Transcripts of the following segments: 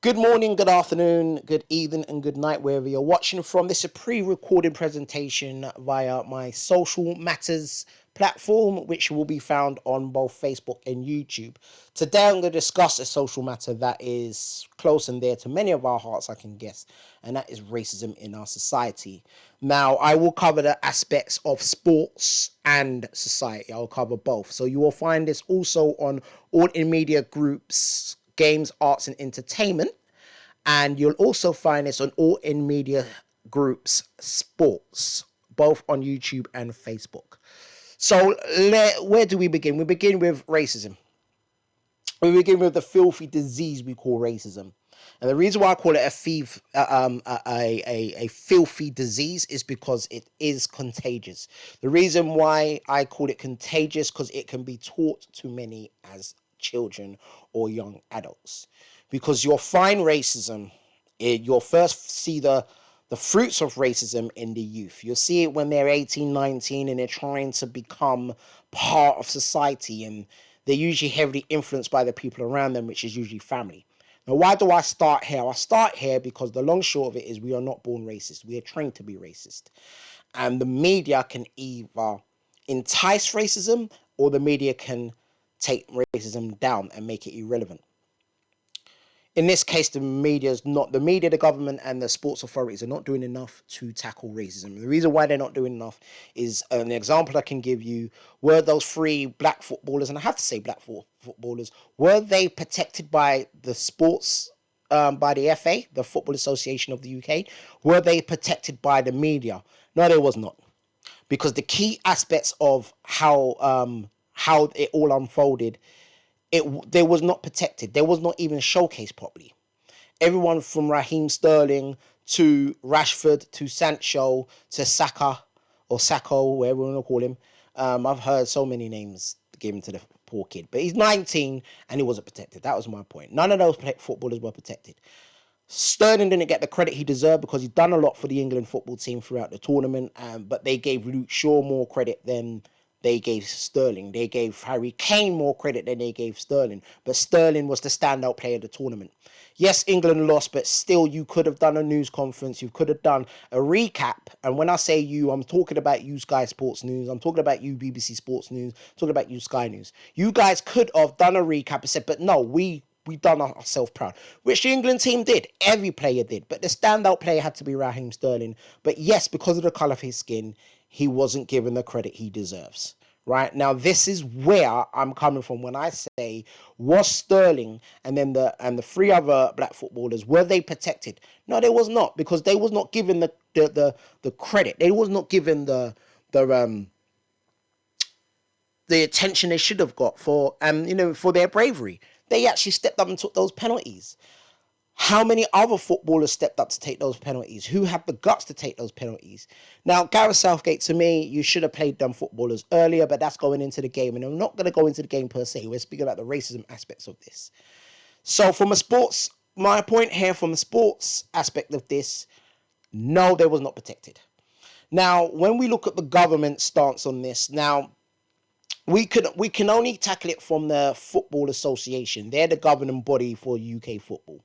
Good morning, good afternoon, good evening, and good night, wherever you're watching from. This is a pre-recorded presentation via my social matters platform, which will be found on both Facebook and YouTube. Today, I'm going to discuss a social matter that is close and dear to many of our hearts, I can guess, and that is racism in our society. Now, I will cover the aspects of sports and society. I'll cover both. So you will find this also on all in media groups, games, arts, and entertainment. And you'll also find this on all in media groups, sports, both on YouTube and Facebook. So where do we begin? We begin with racism. We begin with the filthy disease we call racism. And the reason why I call it a filthy disease is because it is contagious. The reason why I call it contagious because it can be taught to many as children or young adults. Because you'll find racism, you'll first see the fruits of racism in the youth. You'll see it when they're 18, 19 and they're trying to become part of society, and they're usually heavily influenced by the people around them, which is usually family. Now, why do I start here? I start here because the long short of it is we are not born racist. We are trained to be racist. And the media can either entice racism or the media can take racism down and make it irrelevant. In this case, the media, the government, and the sports authorities are not doing enough to tackle racism. The reason why they're not doing enough is an example I can give you. Were those three black footballers, and I have to say black footballers, were they protected by the sports, by the FA, the Football Association of the UK? Were they protected by the media? No, they was not. Because the key aspects of how it all unfolded, they was not protected. They was not even showcased properly. Everyone from Raheem Sterling to Rashford to Sancho to Saka or Sacco, whatever you want to call him. I've heard so many names given to the poor kid, but he's 19 and he wasn't protected. That was my point. None of those footballers were protected. Sterling didn't get the credit he deserved because he's done a lot for the England football team throughout the tournament, but they gave Luke Shaw more credit than they gave Sterling. They gave Harry Kane more credit than they gave Sterling, but Sterling was the standout player of the tournament. Yes, England lost, but still you could have done a news conference, you could have done a recap, and when I say you, I'm talking about you Sky Sports News, I'm talking about you BBC Sports News, I'm talking about you Sky News. You guys could have done a recap and said, but no, we done ourselves proud, which the England team did. Every player did, but the standout player had to be Raheem Sterling. But yes, because of the colour of his skin, he wasn't given the credit he deserves. Right now, this is where I'm coming from when I say, was Sterling and then the three other black footballers, were they protected? No, they was not, because they was not given the credit. They was not given the attention they should have got for for their bravery. They actually stepped up and took those penalties. How many other footballers stepped up to take those penalties? Who had the guts to take those penalties? Now, Gareth Southgate, to me, you should have played them footballers earlier, but that's going into the game. And I'm not going to go into the game per se. We're speaking about the racism aspects of this. So my point here from the sports aspect of this, no, they was not protected. Now, when we look at the government stance on this, now, we can only tackle it from the Football Association. They're the governing body for UK football.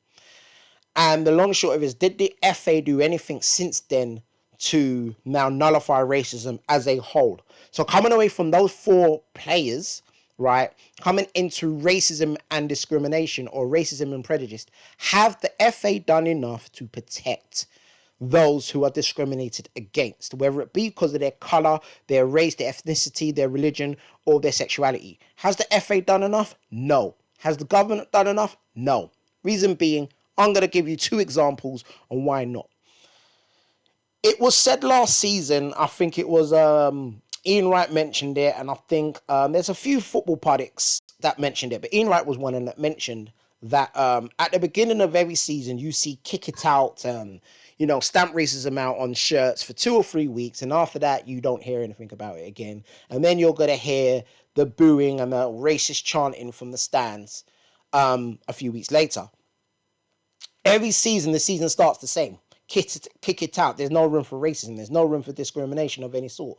And the long and short of it is, did the FA do anything since then to now nullify racism as a whole? So coming away from those four players, right, coming into racism and discrimination, or racism and prejudice, have the FA done enough to protect those who are discriminated against, whether it be because of their colour, their race, their ethnicity, their religion, or their sexuality? Has the FA done enough? No. Has the government done enough? No. Reason being, I'm going to give you two examples on why not. It was said last season, I think it was Ian Wright mentioned it, and I think there's a few football pundits that mentioned it, but Ian Wright was one of them that mentioned that at the beginning of every season, you see kick it out, stamp racism out on shirts for 2 or 3 weeks, and after that, you don't hear anything about it again. And then you're going to hear the booing and the racist chanting from the stands a few weeks later. Every season, the season starts the same. Kick it out. There's no room for racism. There's no room for discrimination of any sort.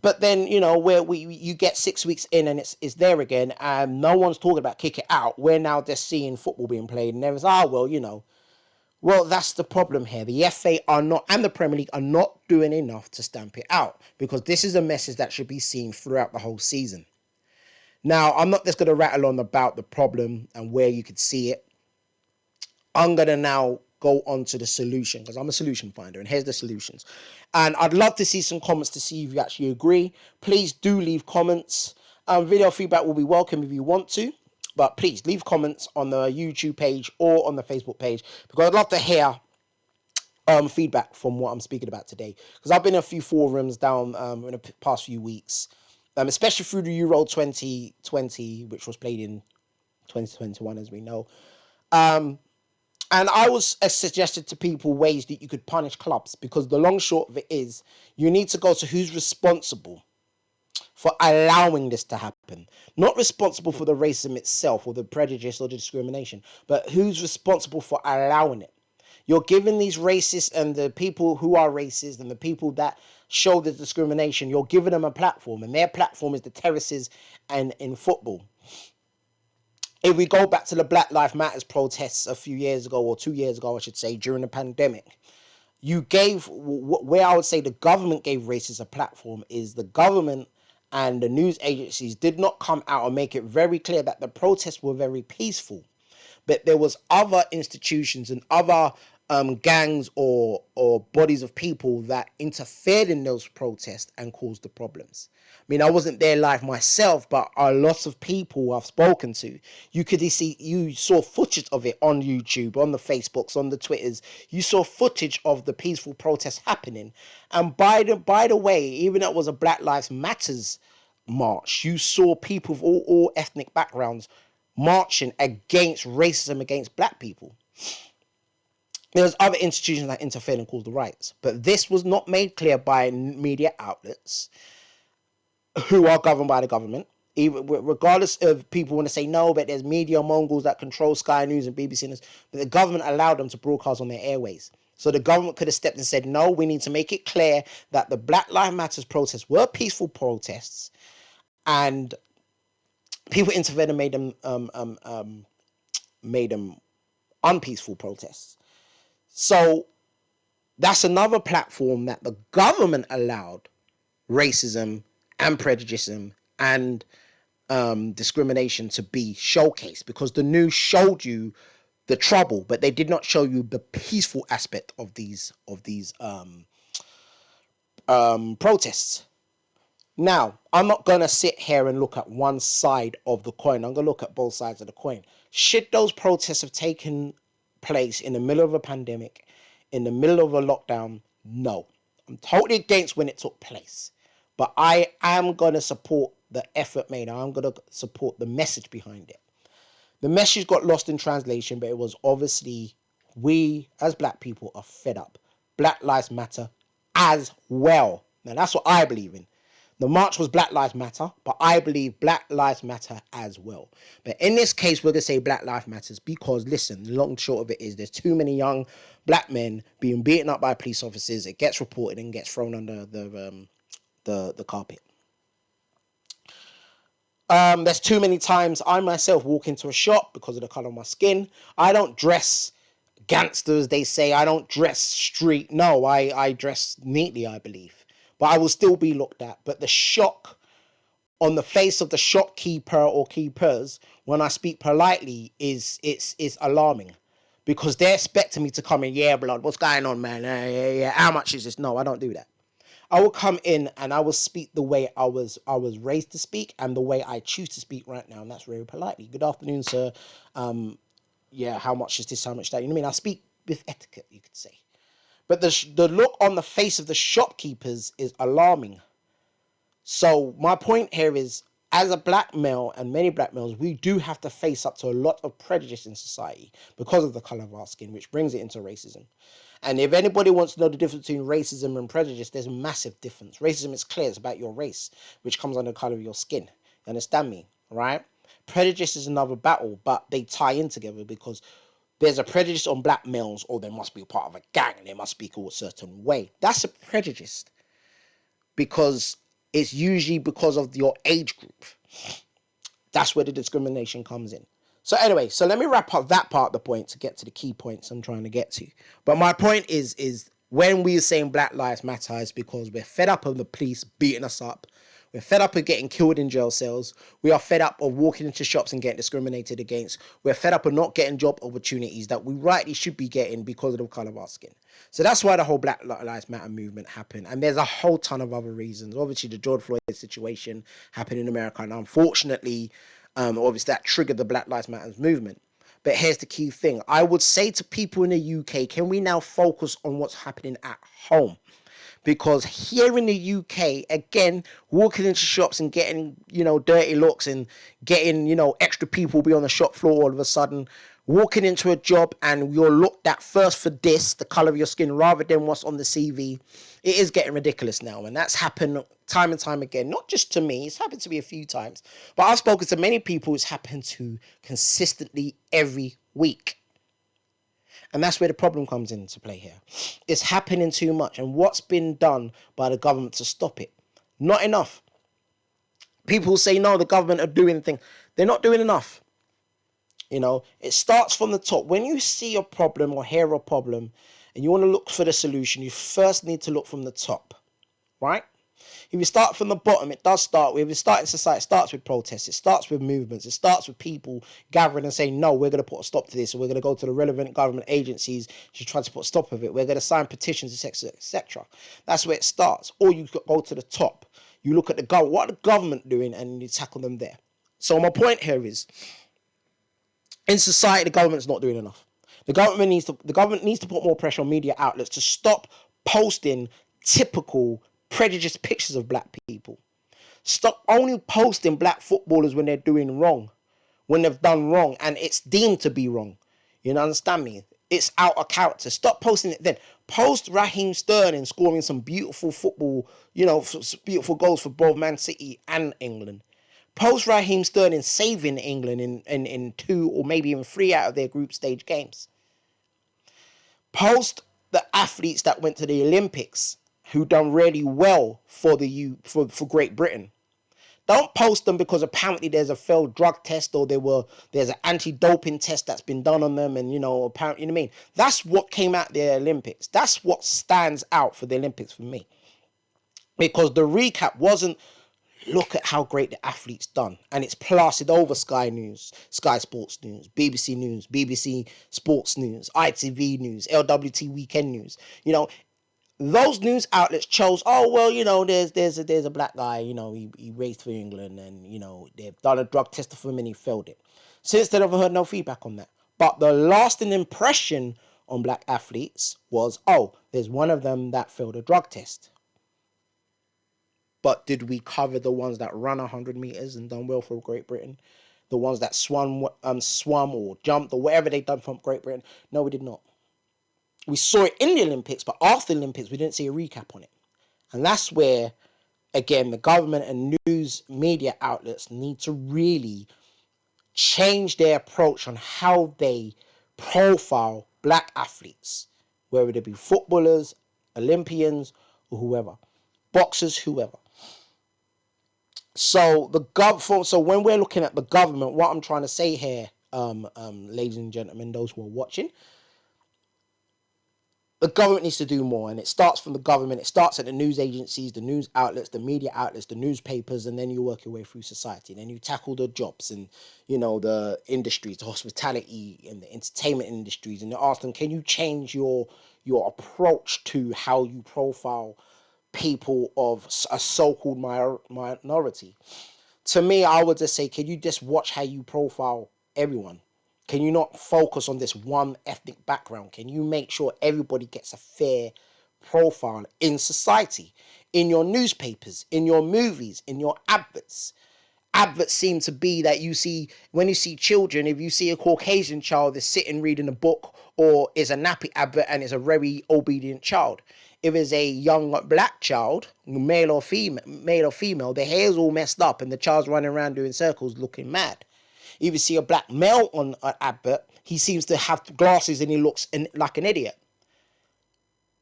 But then, where you get 6 weeks in and it's there again, and no one's talking about kick it out. We're now just seeing football being played, and everyone's, well, that's the problem here. The FA are not, and the Premier League are not doing enough to stamp it out, because this is a message that should be seen throughout the whole season. Now, I'm not just going to rattle on about the problem and where you could see it. I'm going to now go on to the solution, because I'm a solution finder, and here's the solutions. And I'd love to see some comments to see if you actually agree. Please do leave comments. Video feedback will be welcome if you want to, but please leave comments on the YouTube page or on the Facebook page, because I'd love to hear feedback from what I'm speaking about today, because I've been in a few forums down in the past few weeks, especially through the Euro 2020, which was played in 2021, as we know. And I was suggested to people ways that you could punish clubs, because the long short of it is you need to go to who's responsible for allowing this to happen. Not responsible for the racism itself or the prejudice or the discrimination, but who's responsible for allowing it. You're giving these racists and the people who are racist and the people that show the discrimination, you're giving them a platform, and their platform is the terraces and in football. If we go back to the Black Lives Matters protests a few years ago, or 2 years ago, I should say, during the pandemic, you gave, where I would say the government gave racists a platform, is the government and the news agencies did not come out and make it very clear that the protests were very peaceful. But there was other institutions and other gangs or bodies of people that interfered in those protests and caused the problems. I mean, I wasn't there live myself, but a lot of people I've spoken to, you saw footage of it on YouTube, on the Facebooks, on the Twitters. You saw footage of the peaceful protests happening. And by the way, even though it was a Black Lives Matters march, you saw people of all ethnic backgrounds marching against racism against black people. There's other institutions that interfered and caused the riots, but this was not made clear by media outlets who are governed by the government. Even regardless of people want to say no, but there's media mongols that control Sky News and BBC News, but the government allowed them to broadcast on their airways. So the government could have stepped and said, no, we need to make it clear that the Black Lives Matter protests were peaceful protests, and people intervened and made them unpeaceful protests. So that's another platform that the government allowed racism and prejudice and discrimination to be showcased, because the news showed you the trouble, but they did not show you the peaceful aspect of these protests. Now, I'm not going to sit here and look at one side of the coin. I'm going to look at both sides of the coin. Should those protests have taken place in the middle of a pandemic, in the middle of a lockdown? No. I'm totally against when it took place. But I am going to support the effort made. I'm going to support the message behind it. The message got lost in translation, but it was obviously we as black people are fed up. Black Lives Matter as well. Now, that's what I believe in. The march was Black Lives Matter, but I believe Black Lives Matter as well. But in this case, we're going to say Black Lives Matters because, listen, the long and short of it is there's too many young black men being beaten up by police officers. It gets reported and gets thrown under the carpet. There's too many times I myself walk into a shop because of the color of my skin. I don't dress gangsters, they say. I don't dress street. No, I dress neatly, I believe. But I will still be looked at. But the shock on the face of the shopkeeper or keepers when I speak politely is alarming, because they're expecting me to come in. Yeah, blood, what's going on, man? Yeah. How much is this? No, I don't do that. I will come in and I will speak the way I was raised to speak and the way I choose to speak right now, and that's very politely. Good afternoon, sir. How much is this? How much that? You know what I mean? I speak with etiquette, you could say. But the look on the face of the shopkeepers is alarming. So my point here is, as a black male and many black males, we do have to face up to a lot of prejudice in society because of the color of our skin, which brings it into racism. And if anybody wants to know the difference between racism and prejudice, there's a massive difference. Racism is clear. It's about your race, which comes under the color of your skin. You understand me, right? Prejudice is another battle, but they tie in together because there's a prejudice on black males, or they must be a part of a gang and they must speak a certain way. That's a prejudice, because it's usually because of your age group. That's where the discrimination comes in. So anyway, so let me wrap up that part of the point to get to the key points I'm trying to get to. But my point is when we are saying Black Lives Matter, is because we're fed up of the police beating us up. We're fed up of getting killed in jail cells. We are fed up of walking into shops and getting discriminated against. We're fed up of not getting job opportunities that we rightly should be getting because of the colour of our skin. So that's why the whole Black Lives Matter movement happened. And there's a whole ton of other reasons. Obviously, the George Floyd situation happened in America. And unfortunately, obviously that triggered the Black Lives Matter movement. But here's the key thing. I would say to people in the UK, can we now focus on what's happening at home? Because here in the UK, again, walking into shops and getting, dirty looks and getting, extra people be on the shop floor all of a sudden, walking into a job and you're looked at first for this, the colour of your skin, rather than what's on the CV, it is getting ridiculous now. And that's happened time and time again. Not just to me, it's happened to me a few times. But I've spoken to many people it's happened to consistently every week. And that's where the problem comes into play here. It's happening too much. And what's been done by the government to stop it? Not enough. People say, no, the government are doing things. They're not doing enough. It starts from the top. When you see a problem or hear a problem and you want to look for the solution, you first need to look from the top, right? If you start from the bottom, it does start with, if you start in society, it starts with protests, it starts with movements, it starts with people gathering and saying, no, we're going to put a stop to this, or we're going to go to the relevant government agencies to try to put a stop of it, we're going to sign petitions, etc., etc. That's where it starts. Or you go to the top, you look at the government, what are the government doing, and you tackle them there. So my point here is, in society, the government's not doing enough. The government needs to put more pressure on media outlets to stop posting typical prejudiced pictures of black people. Stop only posting black footballers when they're doing wrong, when they've done wrong and it's deemed to be wrong. You understand me? It's out of character. Stop posting it then. Post Raheem Sterling scoring some beautiful football, beautiful goals for both Man City and England. Post Raheem Sterling saving England in 2 or maybe even 3 out of their group stage games. Post the athletes that went to the Olympics who done really well for Great Britain. Don't post them because apparently there's a failed drug test or there's an anti-doping test that's been done on them, and apparently, you know what I mean? That's what came out the Olympics. That's what stands out for the Olympics for me. Because the recap wasn't, look at how great the athlete's done. And it's plastered over Sky News, Sky Sports News, News, BBC Sports News, ITV News, LWT Weekend News. Those news outlets chose, there's a black guy, he raced for England and, they've done a drug test for him and he failed it. Since then, I've heard no feedback on that. But the lasting impression on black athletes was, there's one of them that failed a drug test. But did we cover the ones that ran 100 meters and done well for Great Britain? The ones that swam or jumped or whatever they done from Great Britain? No, we did not. We saw it in the Olympics, but after the Olympics, we didn't see a recap on it. And that's where, again, the government and news media outlets need to really change their approach on how they profile black athletes, whether they be footballers, Olympians, or whoever, boxers, whoever. So when we're looking at the government, what I'm trying to say here, ladies and gentlemen, those who are watching, the government needs to do more, and it starts from the government. It starts at the news agencies, the news outlets, the media outlets, the newspapers, and then you work your way through society. And then you tackle the jobs and, the industries, the hospitality and the entertainment industries, and you ask them, can you change your approach to how you profile people of a so-called minority? To me, I would just say, can you just watch how you profile everyone? Can you not focus on this one ethnic background? Can you make sure everybody gets a fair profile in society, in your newspapers, in your movies, in your adverts? Adverts seem to be that when you see children, if you see a Caucasian child that's sitting reading a book, or is a nappy advert and is a very obedient child. If it's a young black child, male or female, the hair's all messed up and the child's running around doing circles looking mad. If you see a black male on an advert, he seems to have glasses and he looks like an idiot.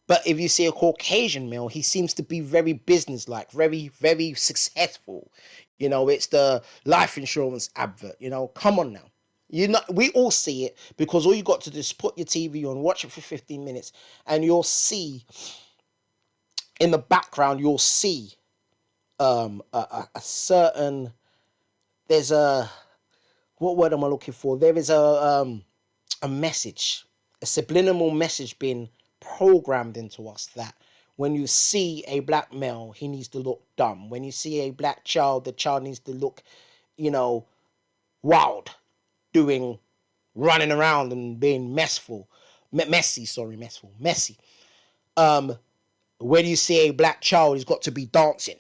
But if you see a Caucasian male, he seems to be very businesslike, very, very successful. It's the life insurance advert. Come on now. We all see it, because all you got to do is put your TV on, watch it for 15 minutes, and you'll see in the background, you'll see a certain, there's a, what word am I looking for? There is a message, a subliminal message being programmed into us, that when you see a black male, he needs to look dumb. When you see a black child, the child needs to look, wild, running around and being messy. When you see a black child, he's got to be dancing.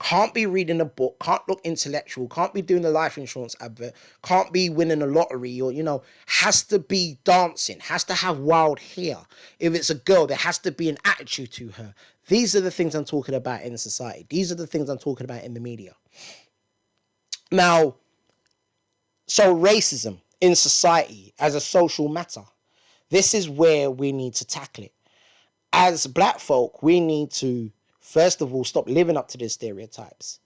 Can't be reading a book, can't look intellectual, can't be doing the life insurance advert, can't be winning a lottery, or, has to be dancing, has to have wild hair. If it's a girl, there has to be an attitude to her. These are the things I'm talking about in society. These are the things I'm talking about in the media. Now, so racism in society as a social matter, this is where we need to tackle it. As black folk, we need to, first of all, stop living up to the stereotypes.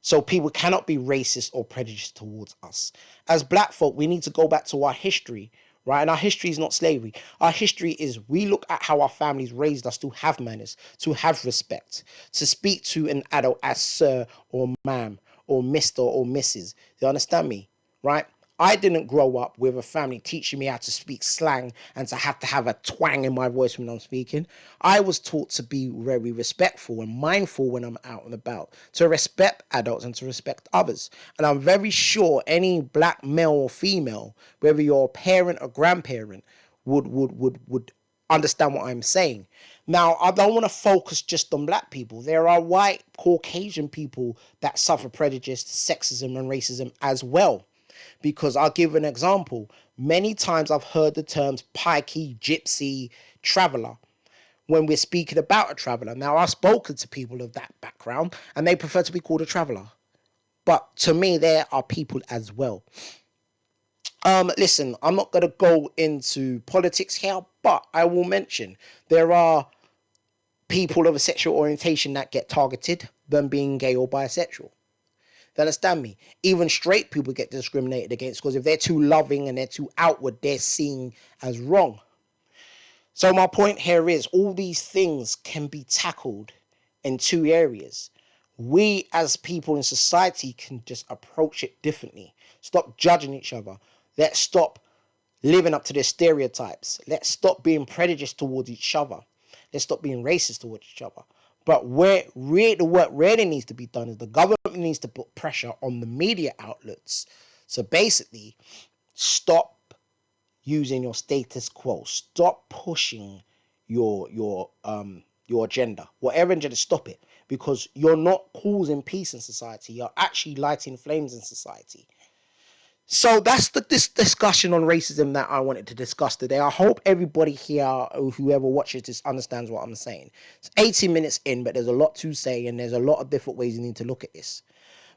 So people cannot be racist or prejudiced towards us. As black folk, we need to go back to our history, right? And our history is not slavery. Our history is, we look at how our families raised us to have manners, to have respect, to speak to an adult as sir or ma'am or Mr. or Mrs. You understand me, right? I didn't grow up with a family teaching me how to speak slang and to have a twang in my voice when I'm speaking. I was taught to be very respectful and mindful when I'm out and about, to respect adults and to respect others. And I'm very sure any black male or female, whether you're a parent or grandparent, would understand what I'm saying. Now, I don't want to focus just on black people. There are white, Caucasian people that suffer prejudice, sexism, and racism as well. Because I'll give an example. Many times I've heard the terms pikey, gypsy, traveller when we're speaking about a traveller. Now, I've spoken to people of that background and they prefer to be called a traveller. But to me, there are people as well. Listen, I'm not going to go into politics here, but I will mention there are people of a sexual orientation that get targeted than being gay or bisexual. You understand me? Even straight people get discriminated against, because if they're too loving and they're too outward, they're seen as wrong. So my point here is, all these things can be tackled in two areas. We as people in society can just approach it differently. Stop judging each other. Let's stop living up to their stereotypes. Let's stop being prejudiced towards each other. Let's stop being racist towards each other. But what really needs to be done is the government needs to put pressure on the media outlets. So basically, stop using your status quo. Stop pushing your agenda. Whatever agenda, stop it. Because you're not causing peace in society. You're actually lighting flames in society. So that's this discussion on racism that I wanted to discuss today. I hope everybody here, or whoever watches this, understands what I'm saying. It's 80 minutes in, but there's a lot to say, and there's a lot of different ways you need to look at this.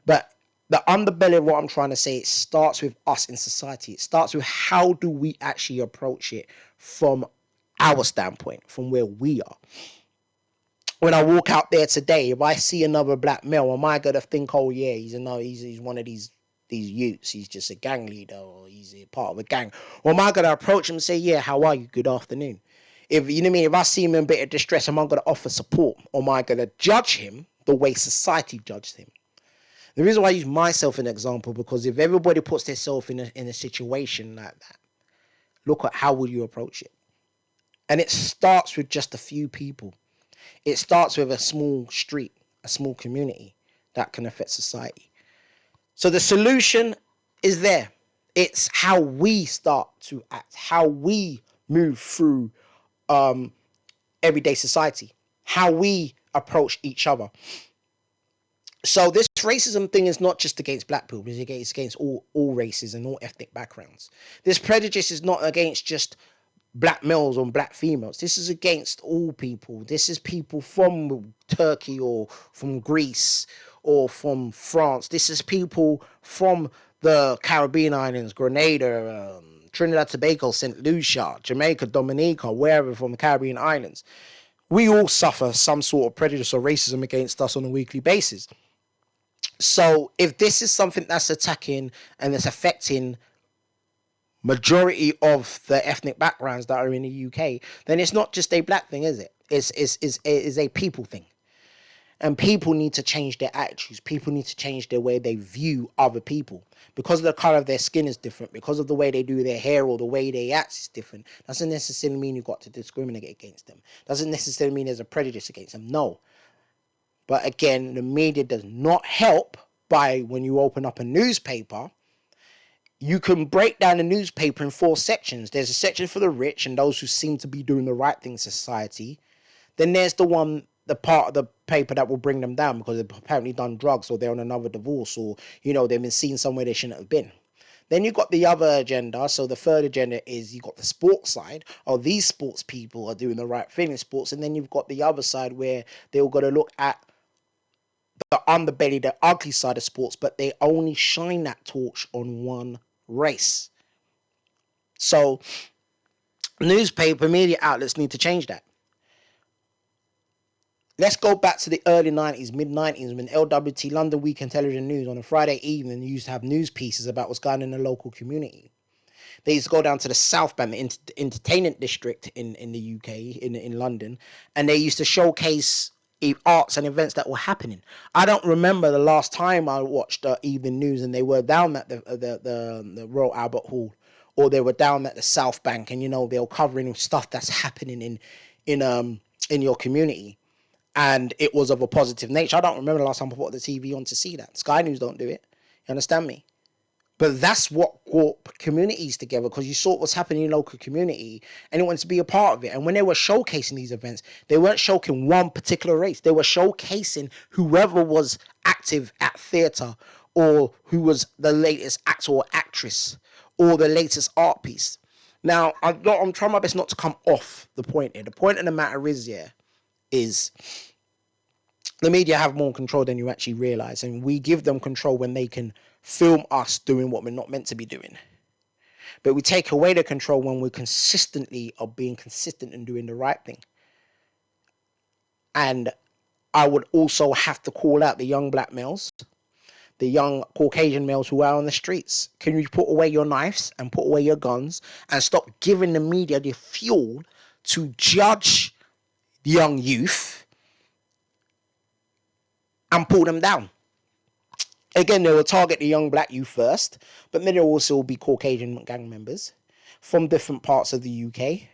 But the underbelly of what I'm trying to say, it starts with us in society. It starts with how do we actually approach it from our standpoint, from where we are. When I walk out there today, if I see another black male, am I gonna think, oh yeah, he's one of these youths, he's just a gang leader, or he's a part of a gang? Or am I going to approach him and say, yeah, how are you? Good afternoon. If you know what I mean, if I see him in a bit of distress, am I going to offer support? Or am I going to judge him the way society judged him? The reason why I use myself as an example, because if everybody puts themselves in a situation like that, look at how will you approach it. And it starts with just a few people. It starts with a small street, a small community that can affect society. So the solution is there. It's how we start to act, how we move through everyday society, how we approach each other. So this racism thing is not just against black people, it's against all races and all ethnic backgrounds. This prejudice is not against just black males or black females. This is against all people. This is people from Turkey or from Greece or from France. This is people from the Caribbean islands, Grenada, Trinidad, Tobago, St. Lucia, Jamaica, Dominica, wherever from the Caribbean islands. We all suffer some sort of prejudice or racism against us on a weekly basis. So if this is something that's attacking and that's affecting majority of the ethnic backgrounds that are in the UK, then it's not just a black thing, is it? It's a people thing. And people need to change their attitudes. People need to change their way they view other people. Because the color of their skin is different, because of the way they do their hair or the way they act is different, doesn't necessarily mean you've got to discriminate against them. Doesn't necessarily mean there's a prejudice against them. No. But again, the media does not help by when you open up a newspaper, you can break down the newspaper in 4 sections. There's a section for the rich and those who seem to be doing the right thing in society. Then there's the part of the paper that will bring them down because they've apparently done drugs or they're on another divorce or, they've been seen somewhere they shouldn't have been. Then you've got the other agenda. So the third agenda is you've got the sports side. Oh, these sports people are doing the right thing in sports. And then you've got the other side where they've got to look at the underbelly, the ugly side of sports, but they only shine that torch on one race. So newspaper media outlets need to change that. Let's go back to the early 90s, mid-90s, when LWT, London Weekend Television News, on a Friday evening, used to have news pieces about what's going on in the local community. They used to go down to the South Bank, the entertainment district in the UK, in London, and they used to showcase arts and events that were happening. I don't remember the last time I watched evening news and they were down at the Royal Albert Hall, or they were down at the South Bank, and they were covering stuff that's happening in your community. And it was of a positive nature. I don't remember the last time I put the TV on to see that. Sky News don't do it. You understand me? But that's what brought communities together, because you saw what's happening in your local community and you wanted to be a part of it. And when they were showcasing these events, they weren't showcasing one particular race. They were showcasing whoever was active at theatre, or who was the latest actor or actress, or the latest art piece. Now, I'm trying my best not to come off the point here. The point of the matter is the media have more control than you actually realize, and we give them control when they can film us doing what we're not meant to be doing. But we take away the control when we consistently are being consistent and doing the right thing. And I would also have to call out the young black males, the young Caucasian males who are on the streets. Can you put away your knives and put away your guns and stop giving the media the fuel to judge the young youth and pull them down? Again, they will target the young black youth first, but then there will also be Caucasian gang members from different parts of the UK,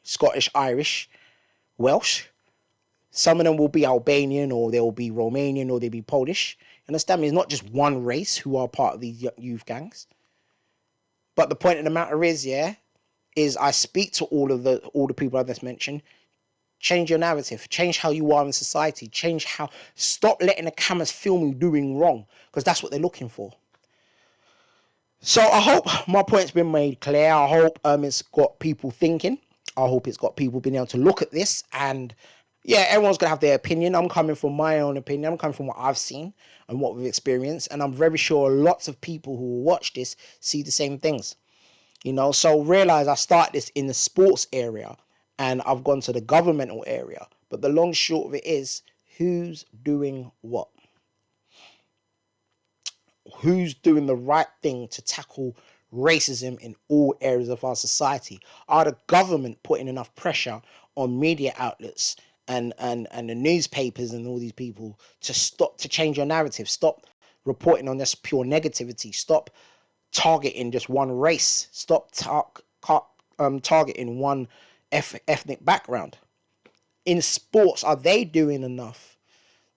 Scottish, Irish, Welsh. Some of them will be Albanian, or they will be Romanian, or they'll be Polish. Understand me? It's not just one race who are part of these youth gangs. But the point of the matter is I speak to all the people I just mentioned. Change your narrative. Change how you are in society. Stop letting the cameras film you doing wrong, because that's what they're looking for. So I hope my point's been made clear. I hope it's got people thinking. I hope it's got people being able to look at this. And yeah, everyone's going to have their opinion. I'm coming from my own opinion. I'm coming from what I've seen and what we've experienced. And I'm very sure lots of people who will watch this see the same things. So realize I started this in the sports area, and I've gone to the governmental area. But the long short of it is, who's doing what? Who's doing the right thing to tackle racism in all areas of our society? Are the government putting enough pressure on media outlets and the newspapers and all these people to change your narrative? Stop reporting on this pure negativity. Stop targeting just one race. Stop targeting one ethnic background. In sports, are they doing enough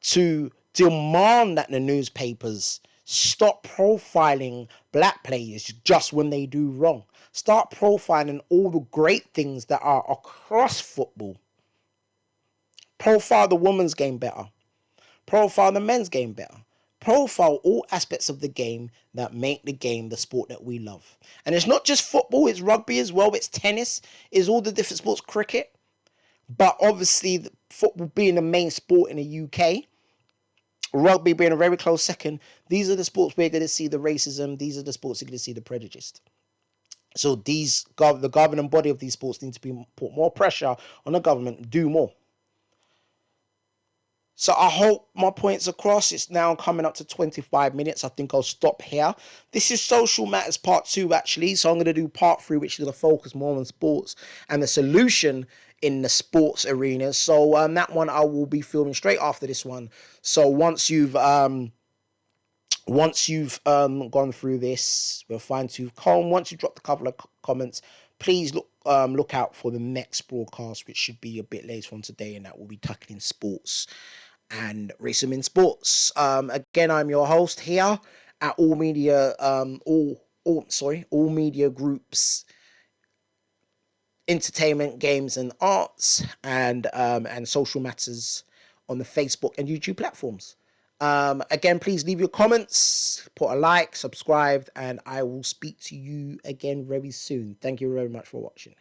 to demand that the newspapers stop profiling black players just when they do wrong? Start profiling all the great things that are across football. Profile the women's game better. Profile the men's game better. Profile all aspects of the game that make the game the sport that we love. And it's not just football, it's rugby as well, it's tennis, it's all the different sports, cricket. But obviously, football being the main sport in the UK, rugby being a very close second, these are the sports we're going to see the racism, these are the sports you're going to see the prejudice. So the governing body of these sports need to be put more pressure on the government, do more. So I hope my point's across. It's now coming up to 25 minutes. I think I'll stop here. This is Social Matters Part 2, actually. So I'm going to do Part 3, which is going to focus more on sports and the solution in the sports arena. So that one I will be filming straight after this one. So once you've gone through this, we're fine to comb. Once you drop a couple of comments, please look out for the next broadcast, which should be a bit later on today, and that will be tackling sports and racism in sports. Again, I'm your host here at All Media, All Media Groups, Entertainment, Games, and Arts, and Social Matters on the Facebook and YouTube platforms. Again, please leave your comments, put a like, subscribe, and I will speak to you again very soon. Thank you very much for watching.